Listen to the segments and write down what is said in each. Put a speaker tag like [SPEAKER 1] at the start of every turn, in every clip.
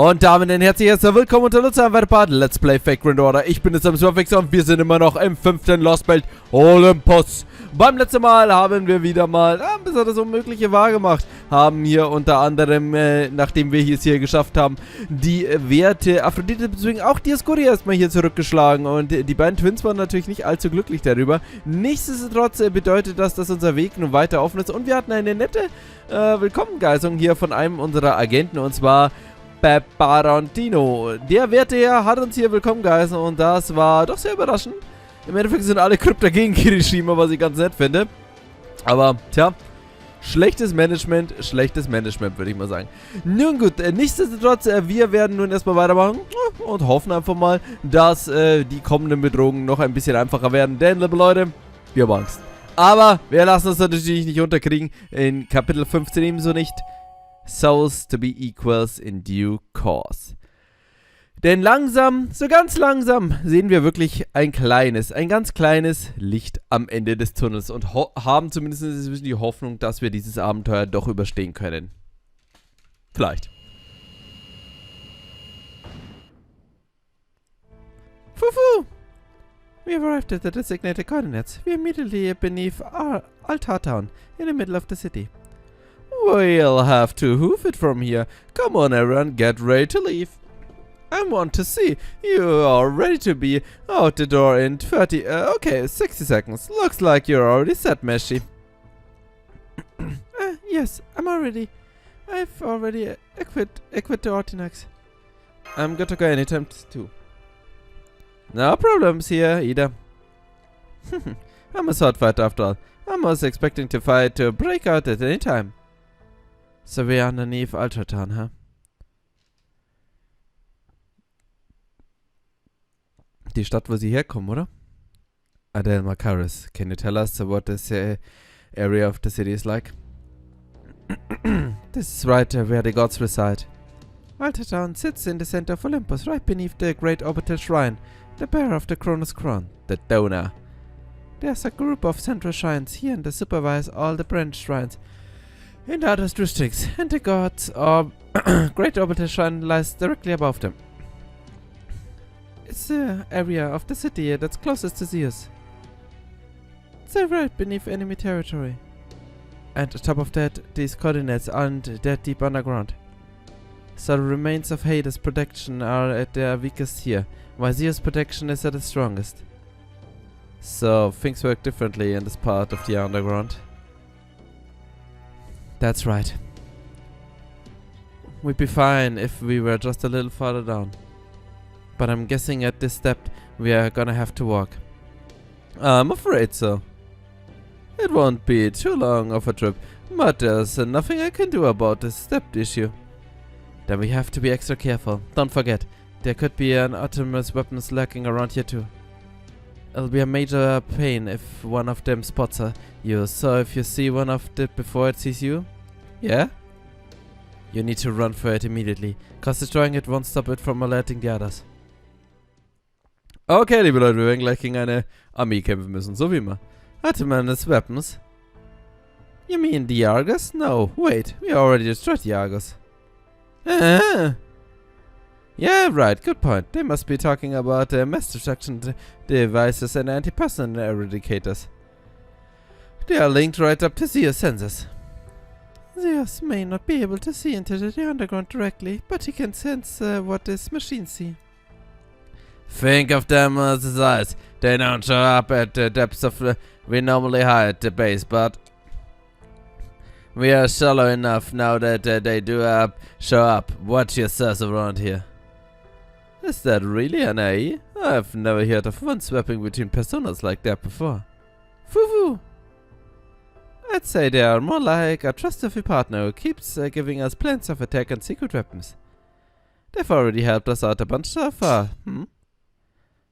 [SPEAKER 1] Und damit ein herzliches Willkommen unter Nutzer Part Let's Play Fake Grand Order. Ich bin jetzt am Surfixer und wir sind immer noch im 5. Lostbelt Olympus. Beim letzten Mal haben wir wieder mal besonders Unmögliche wahr gemacht. Haben hier unter anderem, nachdem wir es hier geschafft haben, die Werte Aphrodite bzw. auch Dioscuri erstmal hier zurückgeschlagen. Und die beiden Twins waren natürlich nicht allzu glücklich darüber. Nichtsdestotrotz bedeutet das, dass unser Weg nun weiter offen ist. Und wir hatten eine nette Willkommengeisung hier von einem unserer Agenten, und zwar Peperoncino. Der Werteherr hat uns hier willkommen geheißen und das war doch sehr überraschend. Im Endeffekt sind alle Crypter gegen Kirishima, was ich ganz nett finde. Aber, tja, schlechtes Management, würde ich mal sagen. Nun gut, nichtsdestotrotz, wir werden nun erstmal weitermachen und hoffen einfach mal, dass die kommenden Bedrohungen noch ein bisschen einfacher werden. Denn, liebe Leute, wir haben Angst. Aber wir lassen uns natürlich nicht unterkriegen. In Kapitel 15 ebenso nicht. Souls to be equals in due course. Denn langsam, so ganz langsam, sehen wir wirklich ein ganz kleines Licht am Ende des Tunnels und haben zumindest die Hoffnung, dass wir dieses Abenteuer doch überstehen können. Vielleicht. Fufu! We have arrived at the designated coordinates. We are immediately beneath Altar Town, in the middle of the city. We'll have to hoof it from here. Come on, everyone, get ready to leave. I want to see. You are ready to be out the door in 60 seconds. Looks like you're already set, Meshi. Yes, I'm already. I've already equipped the Ordinax. I'm good to go anytime too. No problems here, either. I'm a sword fighter after all. I was expecting the fight to break out at any time. So we're underneath Ultratan, huh? Die Stadt, wo sie herkommen, oder? Adel Macaris, can you tell us what this area of the city is like? This is right where the gods reside. Ultratan sits in the center of Olympus, right beneath the great orbital shrine, the bearer of the Cronus crown, the donor. There's a group of central shrines here and they supervise all the branch shrines in the other districts, and the gods or great orbital shrine lies directly above them. It's the area of the city that's closest to Zeus. It's right beneath enemy territory. And on top of that, these coordinates aren't that deep underground. So the remains of Hades' protection are at their weakest here, while Zeus' protection is at its strongest. So things work differently in this part of the underground. That's right. We'd be fine if we were just a little farther down. But I'm guessing at this step we are gonna have to walk. I'm afraid so. It won't be too long of a trip, but there's nothing I can do about this step issue. Then we have to be extra careful. Don't forget, there could be an autonomous weapons lurking around here too. It'll be a major pain if one of them spots you, so if you see one of it before it sees you, yeah? You need to run for it immediately, cause destroying it won't stop it from alerting the others. Okay, liebe Leute, wir werden gleich gegen eine Armee kämpfen müssen, so wie immer. Autonomous weapons? You mean the Argus? No, wait, we already destroyed the Argus. Yeah, right, good point. They must be talking about mass destruction devices and anti-personnel eradicators. They are linked right up to Zeus' sensors. Zeus may not be able to see into the underground directly, but he can sense what his machines see. Think of them as his eyes. They don't show up at the depths we normally hide at the base, but we are shallow enough now that they do show up. Watch yourselves around here. Is that really an AI? I've never heard of one swapping between personas like that before. Fufu! I'd say they are more like a trustworthy partner who keeps giving us plans of attack and secret weapons. They've already helped us out a bunch so far,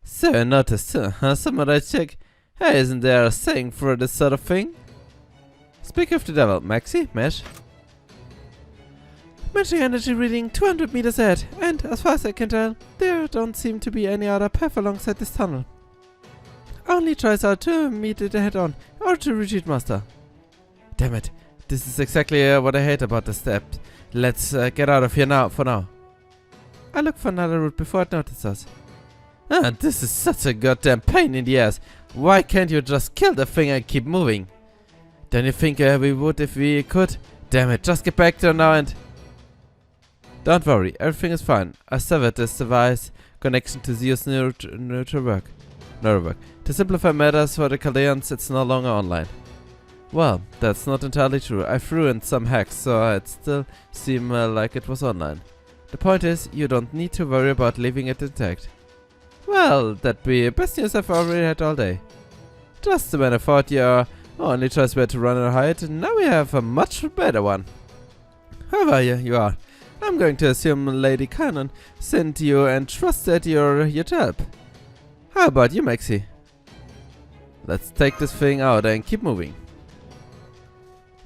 [SPEAKER 1] So noticed, Samurai chick. Hey, isn't there a saying for this sort of thing? Speak of the devil, Maxi, Mesh. Magic energy reading 200 meters ahead, and as far as I can tell, there don't seem to be any other path alongside this tunnel. Only tries out to meet it head on, or to retreat master. Damn it, this is exactly what I hate about the step. Let's get out of here now, for now. I look for another route before it notices us. Ah, this is such a goddamn pain in the ass. Why can't you just kill the thing and keep moving? Don't you think we would if we could? Damn it, just get back there now and... Don't worry, everything is fine. I severed this device connection to Zeus' neural work. To simplify matters for the Chaldeans, it's no longer online. Well, that's not entirely true. I threw in some hacks, so it still seemed like it was online. The point is, you don't need to worry about leaving it intact. Well, that'd be best news I've already had all day. Just when I thought your only choice were to run and hide, now we have a much better one. However you are. I'm going to assume Lady Canon sent you and trusted your help. How about you, Maxie? Let's take this thing out and keep moving.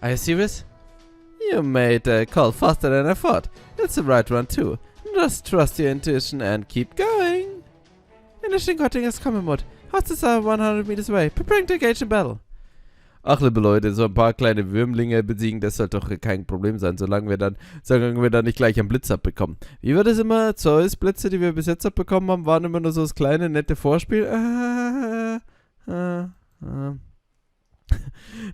[SPEAKER 1] Are you serious? You made a call faster than I thought. It's the right one too. Just trust your intuition and keep going. Finishing cutting is common mode. Hostage are 100 meters away. Preparing to engage in battle. Ach, liebe Leute, so ein paar kleine Würmlinge besiegen, das sollte doch kein Problem sein, solange wir dann nicht gleich einen Blitz abbekommen. Wie war das immer? Zeus-Blitze, die wir bis jetzt abbekommen haben, waren immer nur so das kleine, nette Vorspiel. Dann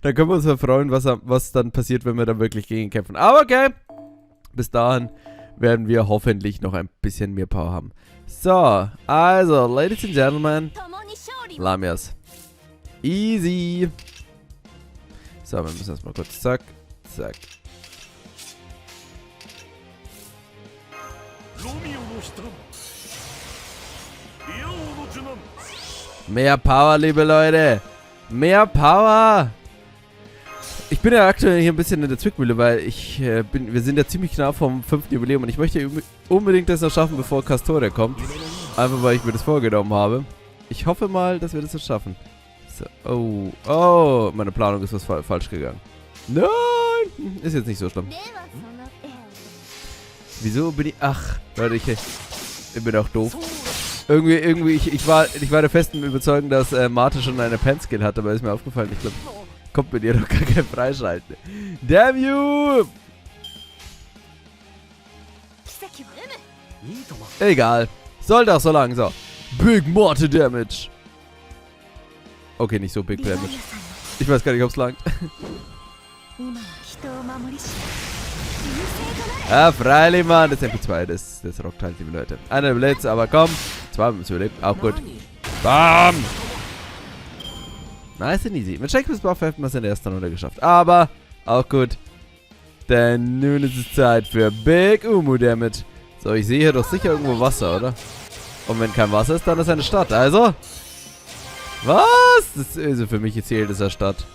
[SPEAKER 1] können wir uns ja freuen, was dann passiert, wenn wir dann wirklich gegen kämpfen. Aber okay, bis dahin werden wir hoffentlich noch ein bisschen mehr Power haben. So, also, Ladies and Gentlemen, Lamias. Easy. So, wir müssen erstmal kurz zack, zack. Mehr Power, liebe Leute. Mehr Power. Ich bin ja aktuell hier ein bisschen in der Zwickmühle, weil wir sind ja ziemlich nah vom 5. Jubiläum und ich möchte unbedingt das noch schaffen, bevor Castoria kommt. Einfach, weil ich mir das vorgenommen habe. Ich hoffe mal, dass wir das noch schaffen. So, oh, meine Planung ist was falsch gegangen. Nein, ist jetzt nicht so schlimm. Wieso bin ich... Ach, Leute, ich bin auch doof. Irgendwie, ich war der festen Überzeugung, dass Marte schon eine Pen-Skill hat, aber ist mir aufgefallen, ich glaube, kommt mit ihr doch gar kein Freischalten. Damn you! Egal. Soll doch so lang, so. Big Morte Damage. Okay, nicht so Big Damage. Ich weiß gar nicht, ob es langt. Ja, freilich, Mann. Das ist MP2, das rockt halt, liebe Leute. Einer Blitz, aber komm. 2 müssen wir überlebt. Auch gut. Bam! Nice and easy. Mit Shakespeare's Buff hätten wir es in der ersten Runde geschafft. Aber auch gut. Denn nun ist es Zeit für Big Umu Damage. So, ich sehe hier doch sicher irgendwo Wasser, oder? Und wenn kein Wasser ist, dann ist eine Stadt. Also... Was? Das ist also für mich zählt es ja Stadt.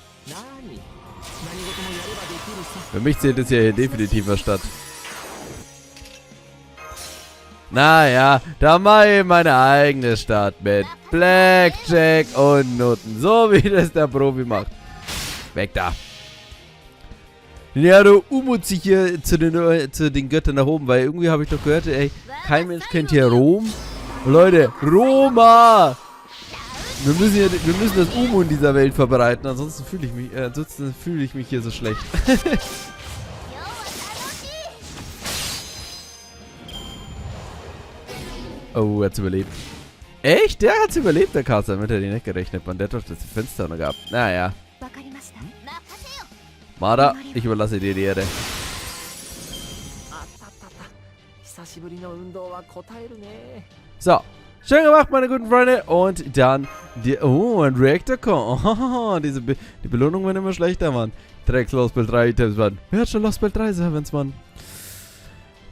[SPEAKER 1] Für mich zählt es ja hier definitiv eine Stadt. Naja, da mache ich meine eigene Stadt mit Blackjack und Nutten. So wie das der Profi macht. Weg da. Ja, du umut sich hier zu den Göttern nach oben, weil irgendwie habe ich doch gehört, ey, kein Mensch kennt hier Rom. Leute, Roma! Wir müssen das Umu in dieser Welt verbreiten, ansonsten fühle ich mich hier so schlecht. Oh, er hat's überlebt. Echt? Der hat's überlebt, der Kater. Damit hätte ich nicht gerechnet, man. Der hat doch das Fenster noch gehabt. Naja. Mada, ich überlasse dir die Erde. So. Schön gemacht, meine guten Freunde. Und dann ein Reactor kommt. Oh, die Belohnungen werden immer schlechter, Mann. Drecks Lostbelt 3 Items, Mann. Wer hat schon Lostbelt 3 Servants, Mann?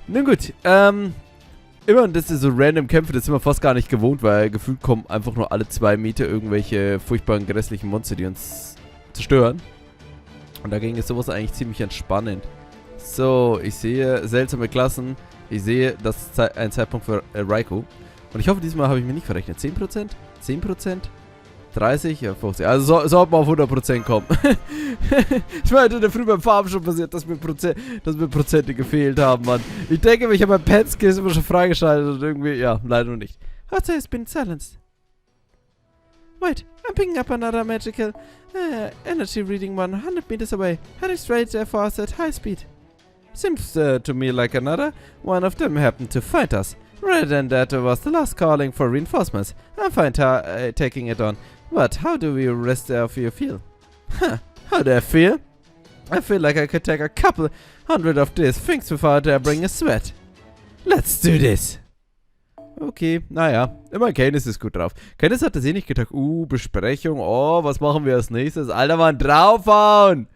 [SPEAKER 1] Nun gut, immer, das ist so random Kämpfe, das sind wir fast gar nicht gewohnt, weil gefühlt kommen einfach nur alle 2 Meter irgendwelche furchtbaren, grässlichen Monster, die uns zerstören. Und dagegen ist sowas eigentlich ziemlich entspannend. So, ich sehe seltsame Klassen. Ich sehe, das ist ein Zeitpunkt für Raikou. Und ich hoffe, diesmal habe ich mir nicht verrechnet. 10%? 10%? 30? Ja, 50. Also sollten wir auf 100% kommen. Ich meine, in der Früh beim Farben schon passiert, dass mir Prozente gefehlt haben, Mann. Ich denke, ich habe mein Pen-Skill immer schon freigeschaltet und irgendwie, ja, leider noch nicht. Hotze has been silenced. Wait, I'm picking up another magical energy reading 100 meters away, heading straight for us at high speed. Seems to me like another one of them happened to find us. Rather than that was the last calling for reinforcements. I'm fine taking it on. But how do we rest of you feel? Huh, how do I feel? I feel like I could take a couple hundred of these things without bringing a sweat. Let's do this. Okay, naja, immer Canis ist gut drauf. Canis hat das eh nicht gedacht. Besprechung. Oh, was machen wir als nächstes? Alter, Mann, draufhauen!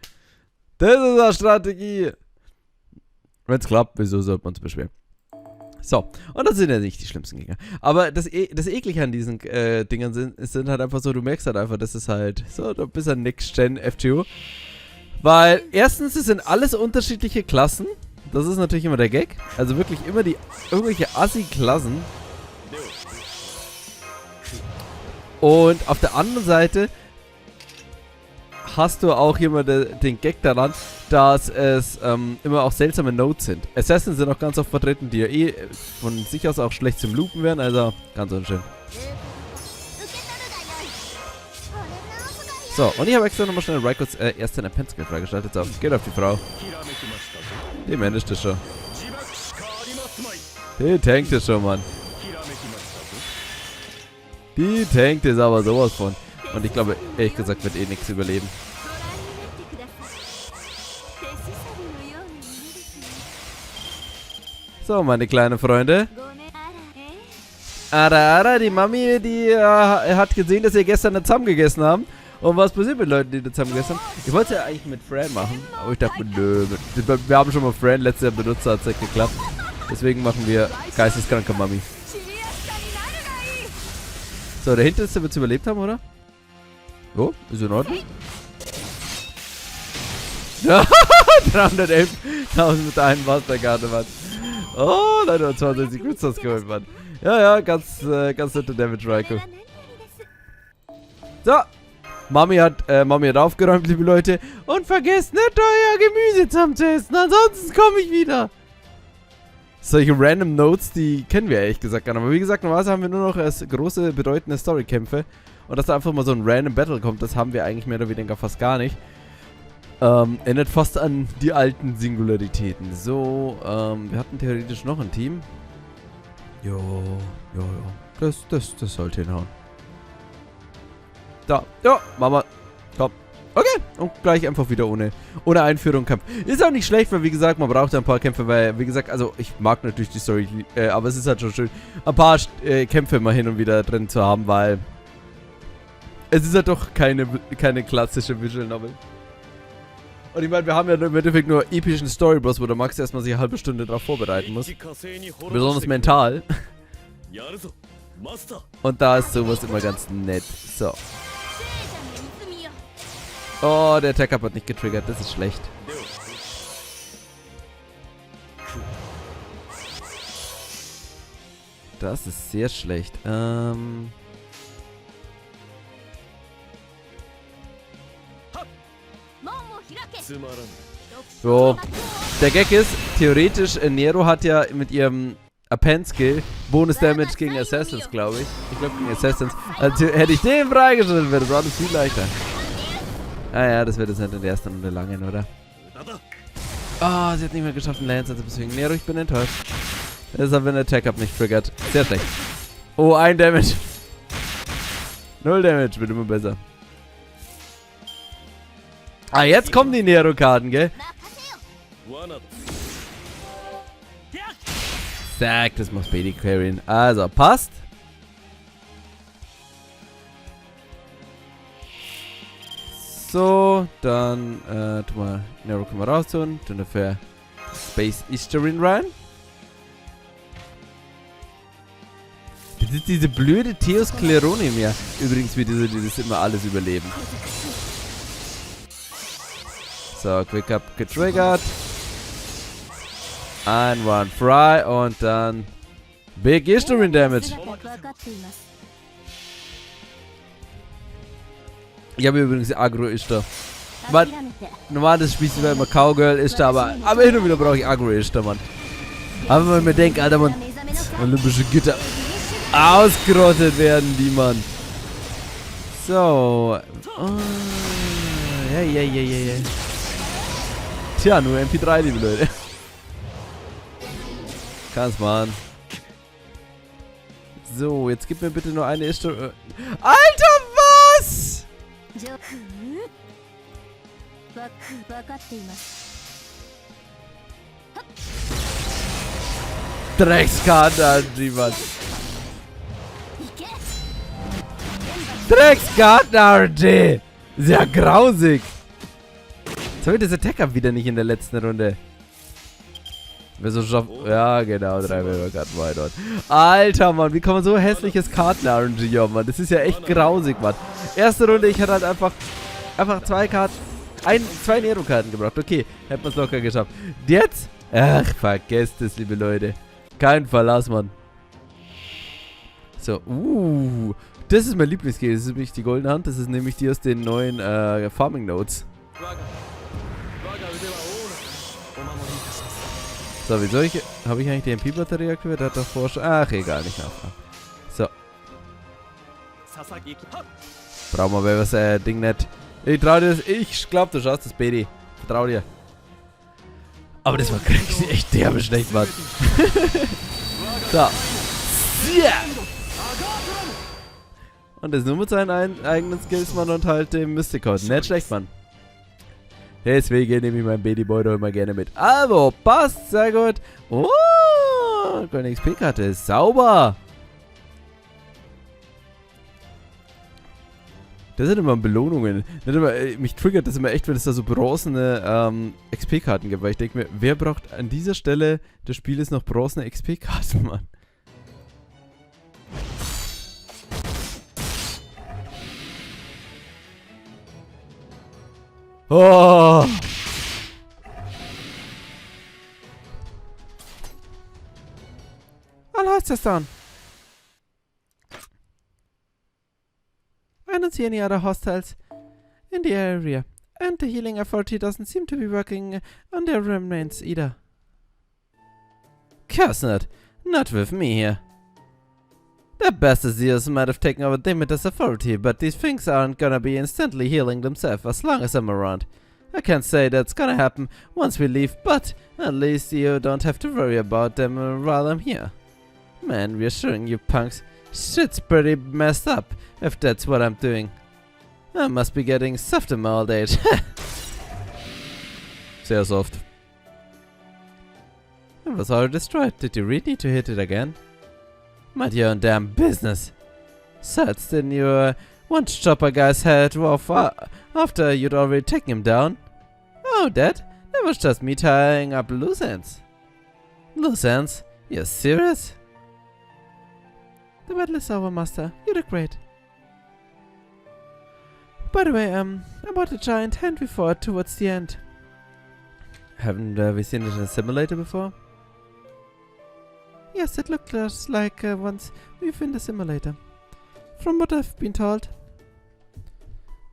[SPEAKER 1] Das ist eine Strategie. Wenn's klappt, wieso sollte man es beschweren? So, und das sind ja nicht die schlimmsten Gegner. Aber das Eklige an diesen Dingern sind halt einfach so, du merkst halt einfach, das ist halt so ein bisschen Next-Gen-FGO. Weil, erstens, es sind alles unterschiedliche Klassen. Das ist natürlich immer der Gag. Also wirklich immer irgendwelche Assi-Klassen. Und auf der anderen Seite hast du auch immer den Gag daran, dass es immer auch seltsame Notes sind. Assassins sind auch ganz oft vertreten, die ja von sich aus auch schlecht zum Loopen werden, also ganz unschön. So, und ich habe extra nochmal schnell Raikos ersten Append-Skill freigeschaltet. So, geht auf die Frau. Die managt das schon. Die tankt es schon, Mann. Die tankt es aber sowas von. Und ich glaube, ehrlich gesagt, wird eh nichts überleben. So, meine kleinen Freunde. Ara, die Mami, die hat gesehen, dass ihr gestern eine Zam gegessen haben. Und was passiert mit Leuten, die eine Zam gegessen haben? Ich wollte es ja eigentlich mit Fran machen, aber ich dachte, nö, wir haben schon mal Fran letztes Jahr benutzt, hat es nicht geklappt. Deswegen machen wir geisteskranke Mami. So, der Hinterste wird es überlebt haben, oder? Oh, ist in Ordnung. Ja, 311.000 mit der einen Masterkarte, Mann. Oh, 920 Crypters geholt, Mann. Ja, ganz netter Damage, Raiko. So. Mami hat aufgeräumt, liebe Leute. Und vergesst nicht, euer Gemüse zum Testen. Ansonsten komme ich wieder. Solche random Notes, die kennen wir ehrlich gesagt gar nicht. Aber wie gesagt, normalerweise haben wir nur noch große, bedeutende Storykämpfe. Und dass da einfach mal so ein random Battle kommt, das haben wir eigentlich mehr oder weniger fast gar nicht. Erinnert fast an die alten Singularitäten. So, wir hatten theoretisch noch ein Team. Jo. Das sollte hinhauen. Da, ja, Mama. Komm. Okay, und gleich einfach wieder ohne Einführung Kampf. Ist auch nicht schlecht, weil wie gesagt, man braucht ein paar Kämpfe, weil, wie gesagt, also ich mag natürlich die Story, aber es ist halt schon schön, ein paar Kämpfe mal hin und wieder drin zu haben, weil es ist halt doch keine klassische Visual Novel. Und ich meine, wir haben ja im Endeffekt nur epischen Storybus, wo der Max erstmal sich eine halbe Stunde drauf vorbereiten muss. Besonders mental. Und da ist sowas immer ganz nett. So. Oh, der Attack-Up hat nicht getriggert. Das ist schlecht. Das ist sehr schlecht. So. Der Gag ist, theoretisch, Nero hat ja mit ihrem Append-Skill Bonus Damage gegen Assassins, glaube ich. Ich glaube gegen Assassins. Also hätte ich den freigeschaltet, wäre das alles viel leichter. Ah ja, das wird jetzt nicht in der ersten Runde langen, oder? Oh, sie hat nicht mehr geschafft, einen Lance zu bezwingen. Nero, ich bin enttäuscht. Deshalb, wenn der Attack-Up nicht triggert. Sehr schlecht. Oh, 1 Damage. 0 Damage, wird immer besser. Ah, jetzt kommen die Nero-Karten, gell? Zack, das macht Baby Carrion. Also, passt. So, dann, tu mal, Nero können wir raustun. Tun dafür Space Ishtarin rein. Das ist diese blöde Theosklerone mehr. Übrigens, wie diese, die das immer alles überleben. So, Quick Up getriggert. Ein One Fry und dann Big Ishtarin Damage. Ich habe übrigens Agro-Ishtar. Normal das Spiel ist immer Cowgirl-Ishtar, aber hin und wieder brauche ich Agro-Ishtar, Mann. Aber wenn man mir denkt, Alter, Mann, olympische Gitter ausgerottet werden, die, Mann. So. Oh, ja. Tja, nur MP3, liebe Leute. Kann's machen. So, jetzt gib mir bitte nur eine Stunde. Alter, was? Dreckskarten, Mann. Dreckskarten, ist ja grausig. Jetzt habe ich das Attack-Up wieder nicht in der letzten Runde. Wer so schafft. Ja, genau, 3 Karten war dort. Alter, Mann, wie kann man so hässliches Karten-RNG haben, Mann? Das ist ja echt grausig, Mann. Erste Runde, ich hatte halt einfach 2 Karten. 2 Nero-Karten gebraucht. Okay, hätten wir es locker geschafft. Jetzt? Ach, vergesst es, liebe Leute. Kein Verlass, Mann. So, das ist mein Lieblingsskill. Das ist nämlich die goldene Hand. Das ist nämlich die aus den neuen Farming Notes. So, wieso habe ich eigentlich die MP-Batterie aktiviert? Hat davor schon. Ach, egal, nicht nachfragen. So. Brauchen wir was, Ding nicht. Ich trau dir das. Ich glaub, du schaust das, Baby. Vertrau dir. Aber das war echt derbe schlecht, Mann. So. Yeah. Und das nur mit seinen eigenen Skills, Mann, und halt dem Mystic Code. Nicht schlecht, Mann. Deswegen nehme ich meinen Babyboy doch immer gerne mit. Also, passt, sehr gut. Oh, keine XP-Karte. Sauber. Das sind immer Belohnungen. Mich triggert das immer echt, wenn es da so bronzene XP-Karten gibt. Weil ich denke mir, wer braucht an dieser Stelle des Spieles noch bronzene XP-Karten, Mann? Oh! I'll host this down. I don't see any other hostiles in the area, and the healing authority doesn't seem to be working on their remnants either. Curse not with me here. The Bastards might have taken over Demeter's authority, but these things aren't gonna be instantly healing themselves as long as I'm around. I can't say that's gonna happen once we leave, but at least you don't have to worry about them while I'm here. Man, reassuring you punks, shit's pretty messed up, if that's what I'm doing. I must be getting soft in my old age. Sehr soft. It was already destroyed. Did you really need to hit it again? Mind your own damn business. Such didn't you want to chop a guy's head off after you'd already taken him down? Oh, that was just me tying up loose ends. Loose ends? You're serious? The battle is over, Master. You did great. By the way, about the giant hand we fought towards the end. Haven't we seen it in a simulator before? Yes, it looked just like once we've in the simulator. From what I've been told,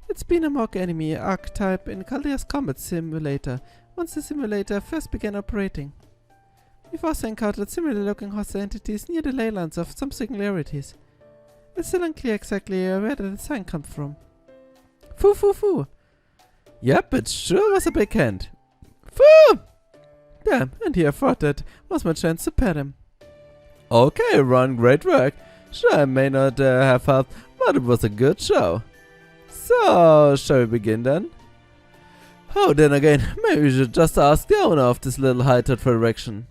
[SPEAKER 1] it's been a mock enemy archetype in Chaldea's combat simulator once the simulator first began operating. We've also encountered similar-looking hostile entities near the ley lines of some singularities. It's still unclear exactly where the design comes from. Foo. Yep, it sure was a big hand. Foo! Damn, and here I thought that was my chance to pet him. Okay, Ron, great work. Sure, I may not have helped, but it was a good show. So, shall we begin then? Oh, then again, maybe we should just ask the owner of this little hideout for direction.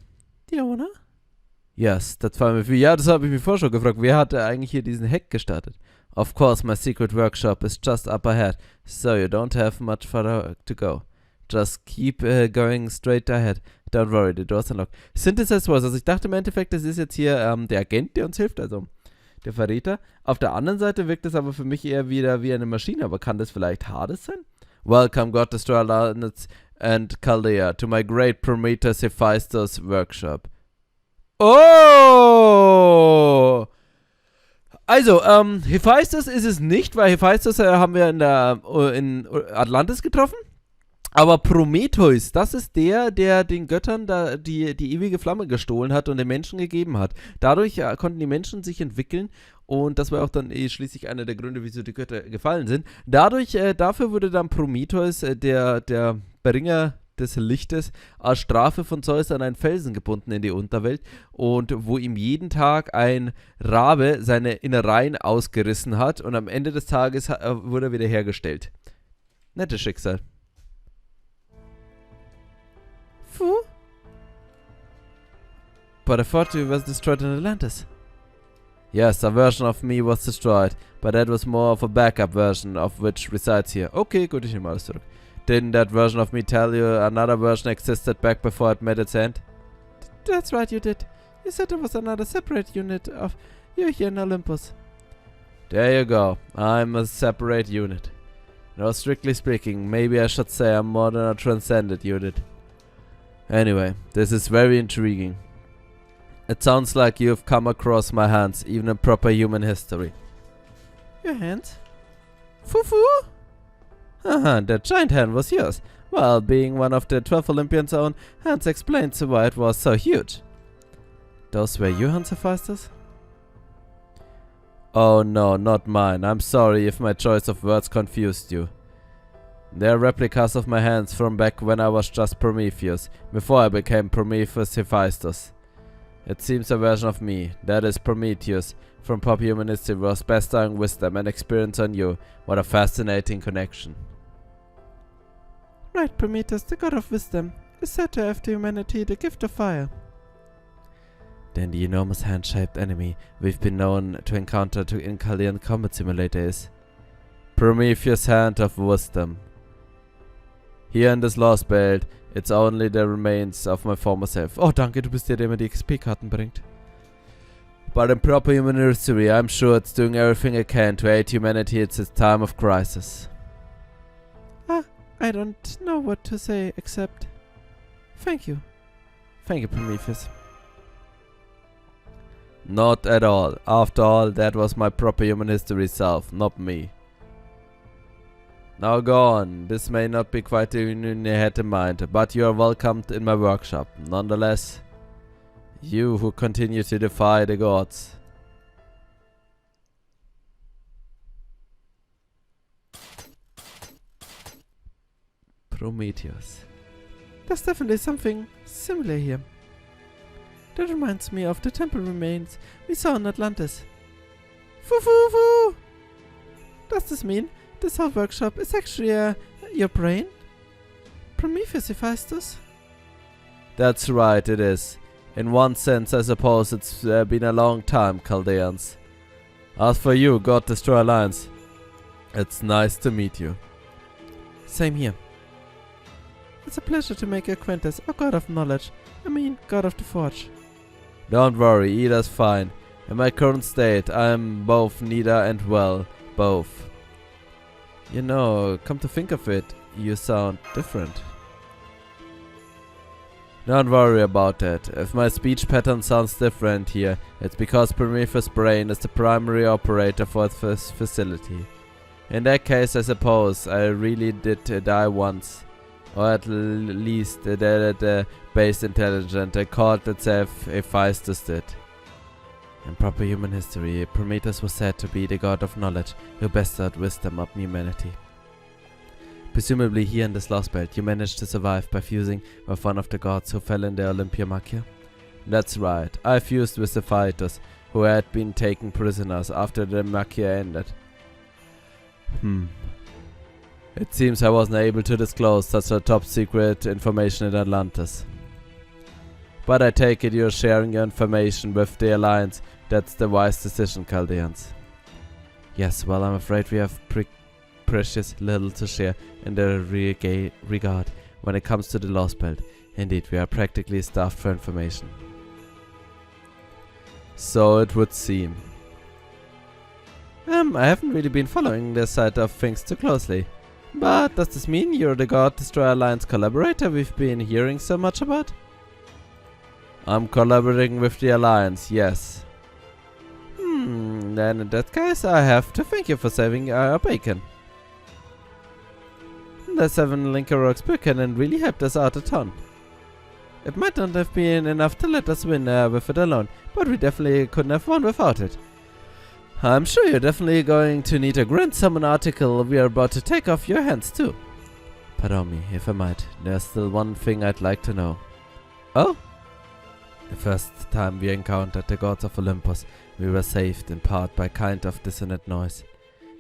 [SPEAKER 1] The owner? Yes, that's fine with me. Ja, das habe ich mich vorher schon gefragt. Wer hatte eigentlich hier diesen Hack gestartet? Of course, my secret workshop is just up ahead, so you don't have much further to go. Just keep going straight ahead. Don't worry, the door's unlocked. Synthesized Voice. Also ich dachte im Endeffekt, das ist jetzt hier der Agent, der uns hilft, also der Verräter. Auf der anderen Seite wirkt es aber für mich eher wieder wie eine Maschine, aber kann das vielleicht Hades sein? Welcome, God Destroyer and Chaldea, to my great Prometheus Hephaistos workshop. Oh! Also, Hephaistos ist es nicht, weil Hephaistos haben wir in Atlantis getroffen. Aber Prometheus, das ist der den Göttern da die ewige Flamme gestohlen hat und den Menschen gegeben hat. Dadurch konnten die Menschen sich entwickeln und das war auch dann schließlich einer der Gründe, wieso die Götter gefallen sind. Dafür wurde dann Prometheus der Bringer des Lichtes als Strafe von Zeus an einen Felsen gebunden in die Unterwelt und wo ihm jeden Tag ein Rabe seine Innereien ausgerissen hat und am Ende des Tages wurde er wiederhergestellt. Nettes Schicksal. Puh. But I thought you was destroyed in Atlantis. Yes, a version of me was destroyed, but that was more of a backup version of which resides here. Okay, gut, ich nehme alles zurück. Didn't that version of me tell you another version existed back before it met its end? That's right, you did. You said there was another separate unit of you here in Olympus. There you go. I'm a separate unit. No, strictly speaking, maybe I should say I'm more than a transcended unit. Anyway, this is very intriguing. It sounds like you have come across my hands, even in proper human history. Your hands? Fufu? Haha, that giant hand was yours. Well, being one of the 12 Olympians' own hands explains why it was so huge. Those were your hands, Hephaistos? Oh no, not mine. I'm sorry if my choice of words confused you. They're replicas of my hands from back when I was just Prometheus, before I became Prometheus Hephaistos. It seems a version of me, that is Prometheus, from pop human history was bestowing wisdom and experience on you. What a fascinating connection. Right, Prometheus, the god of wisdom, is said to have to humanity the gift of fire. Then the enormous hand-shaped enemy we've been known to encounter in Chaldean combat simulator is Prometheus' hand of wisdom. Here in this Lostbelt, it's only the remains of my former self. Oh, danke, du bist der mir die XP-Karten bringt. But in proper human history, I'm sure it's doing everything it can to aid humanity at its time of crisis. I don't know what to say except thank you. Thank you, Prometheus. Not at all. After all, that was my proper human history self, not me. Now go on. This may not be quite the union you had in mind, but you are welcomed in my workshop. Nonetheless, you who continue to defy the gods. Prometheus. There's definitely something similar here. That reminds me of the temple remains we saw in Atlantis. Foo! Does this mean this whole workshop is actually your brain? Prometheus Hephaistos? That's right, it is. In one sense, I suppose it's been a long time, Chaldeans. As for you, God Destroyer Alliance, it's nice to meet you. Same here. It's a pleasure to make your acquaintance, O God of Knowledge. I mean, God of the Forge. Don't worry, either's fine. In my current state, I'm both neither and well, both. You know, come to think of it, you sound different. Don't worry about that. If my speech pattern sounds different here, it's because Prometheus' brain is the primary operator for this facility. In that case, I suppose I really did die once. Or at least the base intelligent called itself Hephaistos did. In proper human history, Prometheus was said to be the god of knowledge who bestowed wisdom on humanity. Presumably here in this Lostbelt, you managed to survive by fusing with one of the gods who fell in the Olympia Machia? That's right, I fused with the fighters who had been taken prisoners after the Machia ended. It seems I wasn't able to disclose such a top secret information in Atlantis. But I take it you're sharing your information with the Alliance. That's the wise decision, Chaldeans. Yes, well, I'm afraid we have precious little to share in the regard when it comes to the Lostbelt. Indeed, we are practically starved for information. So it would seem. I haven't really been following this side of things too closely. But does this mean you're the God Destroyer Alliance collaborator we've been hearing so much about? I'm collaborating with the Alliance, yes. Then in that case I have to thank you for saving our bacon. The 7 Linkerworks Buchanan really helped us out a ton. It might not have been enough to let us win with it alone, but we definitely couldn't have won without it. I'm sure you're definitely going to need a Grand Summon article we are about to take off your hands too. Pardon me, if I might, there's still one thing I'd like to know. Oh? The first time we encountered the gods of Olympus, we were saved in part by kind of dissonant noise.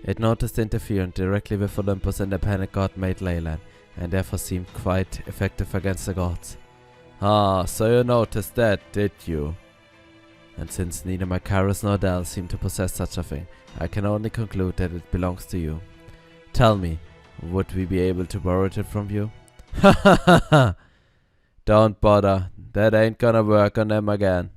[SPEAKER 1] It noticed interference directly with Olympus and the panic god made Leyland, and therefore seemed quite effective against the gods. Ah, so you noticed that, did you? And since neither Macaris nor Del seem to possess such a thing, I can only conclude that it belongs to you. Tell me, would we be able to borrow it from you? Ha ha ha ha! Don't bother, that ain't gonna work on them again.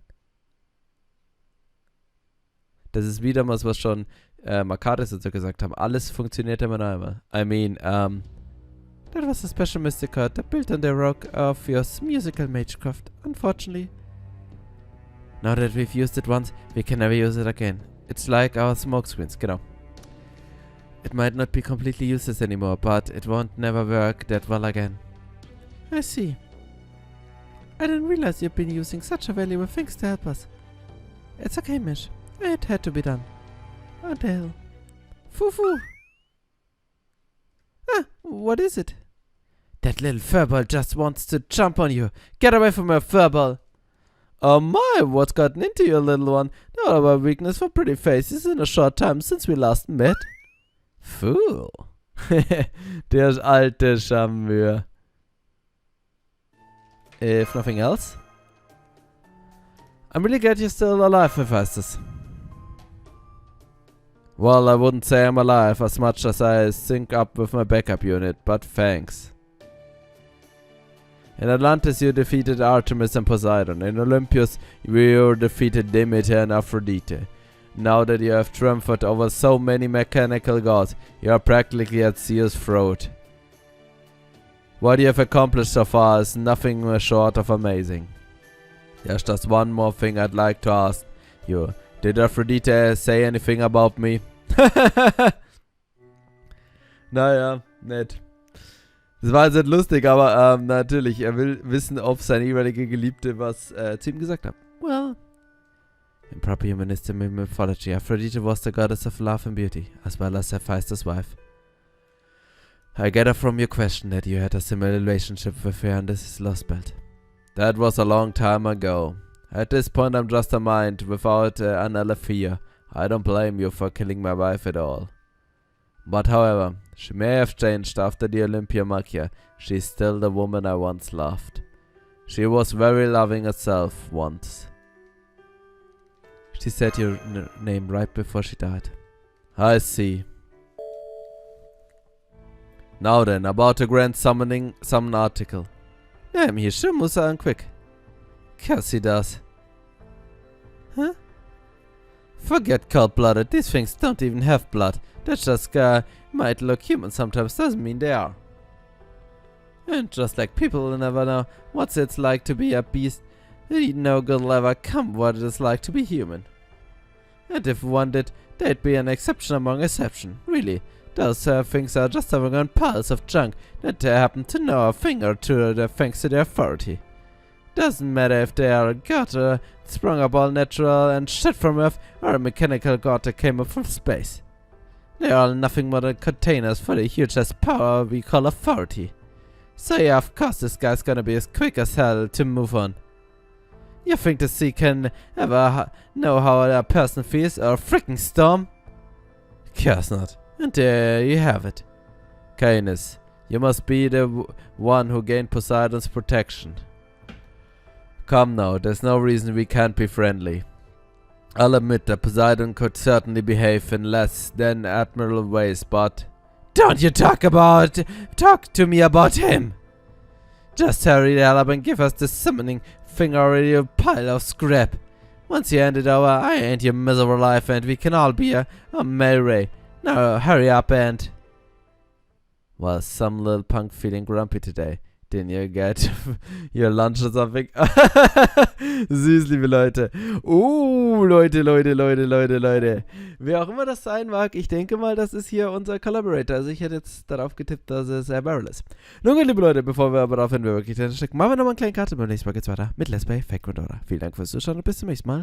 [SPEAKER 1] Das ist wieder mal, was schon Macaris und so gesagt haben. Alles funktioniert immer noch einmal. I mean, that was a special mystic card that built on the rock of your musical magecraft, unfortunately. Now that we've used it once, we can never use it again. It's like our smoke screens, genau. It might not be completely useless anymore, but it won't never work that well again. I see. I didn't realize you've been using such a valuable things to help us. It's okay, Mish. It had to be done. What the hell? Foo-foo! Ah, what is it? That little furball just wants to jump on you. Get away from her, furball! Oh my, what's gotten into you, little one? Not about weakness for pretty faces in a short time since we last met. Fool. Der alte Charmeur. If nothing else. I'm really glad you're still alive, Hephaistos. Well, I wouldn't say I'm alive as much as I sync up with my backup unit, but thanks. In Atlantis you defeated Artemis and Poseidon. In Olympus you defeated Demeter and Aphrodite. Now that you have triumphed over so many mechanical gods, you are practically at Zeus' throat. What you have accomplished so far is nothing short of amazing. There's just one more thing I'd like to ask you. Did Aphrodite say anything about me? Naja, nett. Das war jetzt nicht lustig, aber natürlich, er will wissen, ob seine jeweilige Geliebte was zu ihm gesagt hat. Well, in proper humanistic mythology, Aphrodite was the goddess of love and beauty, as well as Hephaistos' wife. I gather from your question that you had a similar relationship with her and this Lostbelt. That was a long time ago. At this point I'm just a mind without an Aletheia. I don't blame you for killing my wife at all. But however, she may have changed after the Olympia Magia. She's still the woman I once loved. She was very loving herself once. She said your name right before she died. I see. Now then, about the grand summon article. Damn, he sure muss sagen quick. Curse he does. Huh? Forget cold-blooded, these things don't even have blood. That just might look human sometimes, doesn't mean they are. And just like people will never know what it's like to be a beast, no good will ever come what it is like to be human. And if one did, they'd be an exception among exception, really. Those things are just having piles of junk that they happen to know a thing or two thanks to their authority. Doesn't matter if they are a god sprung up all natural and shit from Earth, or a mechanical god that came up from space. They are all nothing more than containers for the huge ass power we call authority. So yeah, of course this guy's gonna be as quick as hell to move on. You think the sea can ever know how a person feels, or frickin' storm? Course not. And there you have it. Canis, you must be the one who gained Poseidon's protection. Come now, there's no reason we can't be friendly. I'll admit that Poseidon could certainly behave in less than admirable ways, but... Don't you talk to me about him! Just hurry the hell up and give us the summoning thing or you pile of scrap. Once you hand it over, I end your miserable life and we can all be a merry. Now hurry up and... Well, some little punk feeling grumpy today. Didn't you get your lunch or something? Süß, liebe Leute. Leute. Wer auch immer das sein mag, ich denke mal, das ist hier unser Collaborator. Also ich hätte jetzt darauf getippt, dass es Beryl ist. Nun gut, liebe Leute, bevor wir aber darauf hin, wir wirklich stecken, machen wir nochmal eine kleine Karte. Beim nächsten Mal geht's weiter mit Let's Play Fake Order. Vielen Dank fürs Zuschauen und bis zum nächsten Mal.